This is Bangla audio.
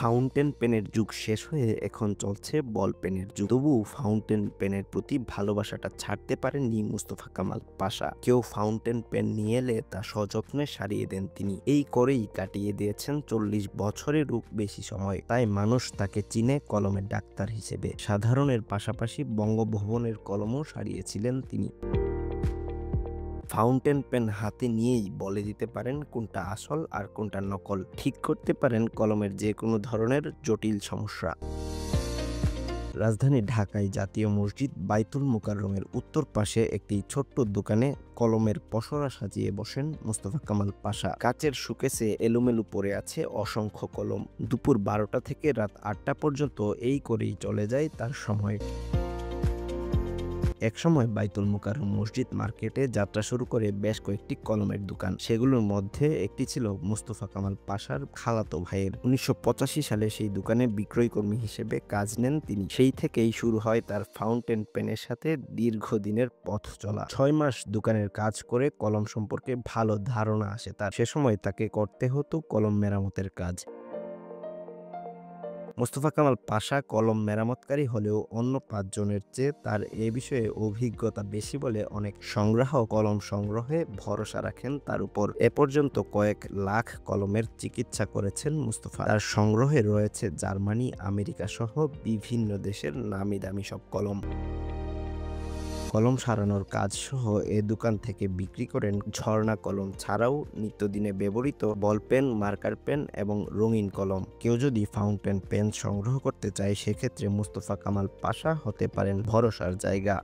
ফাউন্টেন পেনের যুগ শেষ হয়ে এখন চলছে বল পেনের যুগ। তবুও ফাউন্টেন পেনের প্রতি ভালোবাসাটা ছাড়তে পারেননি মুস্তফা কামাল পাশা। কেউ ফাউন্টেন পেন নিয়ে এলে তা সযত্নে সারিয়ে দেন তিনি। এই করেই কাটিয়ে দিয়েছেন 40 বছরেরও বেশি সময়। তাই মানুষ তাকে চিনে কলমের ডাক্তার হিসেবে। সাধারণের পাশাপাশি বঙ্গভবনের কলমও সারিয়েছিলেন তিনি। ফাউন্টেন পেন হাতে নিয়েই বলে দিতে পারেন কোনটা আসল আর কোনটা নকল। ঠিক করতে পারেন কলমের যে কোনো ধরনের জটিল সমস্যা। রাজধানী ঢাকায় জাতীয় মসজিদ বাইতুল মোকাররমের উত্তর পাশে একটি ছোট্ট দোকানে কলমের পসরা সাজিয়ে বসেন মুস্তফা কামাল পাশা। কাচের শোকেসে এলোমেলো পড়ে আছে অসংখ্য কলম। দুপুর 12টা থেকে রাত 8টা পর্যন্ত এই করেই চলে যায় তার সময়। একসময় বাইতুল মোকাররম মসজিদ মার্কেটে যাত্রা শুরু করে বেশ কয়েকটি কলমের দোকান। সেগুলোর মধ্যে একটি ছিল মুস্তফা কামাল পাশার খালাতো ভাইয়ের। 1985 সালে সেই দোকানে বিক্রয়কর্মী হিসেবে কাজ নেন তিনি। সেই থেকেই শুরু হয় তার ফাউন্টেন পেনের সাথে দীর্ঘদিনের পথ চলা। 6 মাস দোকানের কাজ করে কলম সম্পর্কে ভালো ধারণা আসে তার। সে সময় তাকে করতে হতো কলম মেরামতের কাজ। মোস্তফা কামাল পাশা কলম মেরামতকারী হলেও অন্য 5 জনের চেয়ে তার এ বিষয়ে অভিজ্ঞতা বেশি বলে অনেক সংগ্রাহক কলম সংগ্রহে ভরসা রাখেন তার উপর। এ পর্যন্ত কয়েক লাখ কলমের চিকিৎসা করেছেন মুস্তফা। তার সংগ্রহে রয়েছে জার্মানি, আমেরিকা সহ বিভিন্ন দেশের নামি দামি সব কলম। কলম সারানোর কাজ সহ এ দোকান থেকে বিক্রি করেন ঝর্ণা কলম ছাড়াও নিত্যদিনে ব্যবহৃত বল পেন, মার্কার পেন এবং রঙিন কলম। কেউ যদি ফাউন্টেন পেন সংগ্রহ করতে চায় সেক্ষেত্রে মুস্তফা কামাল পাশা হতে পারেন ভরসার জায়গা।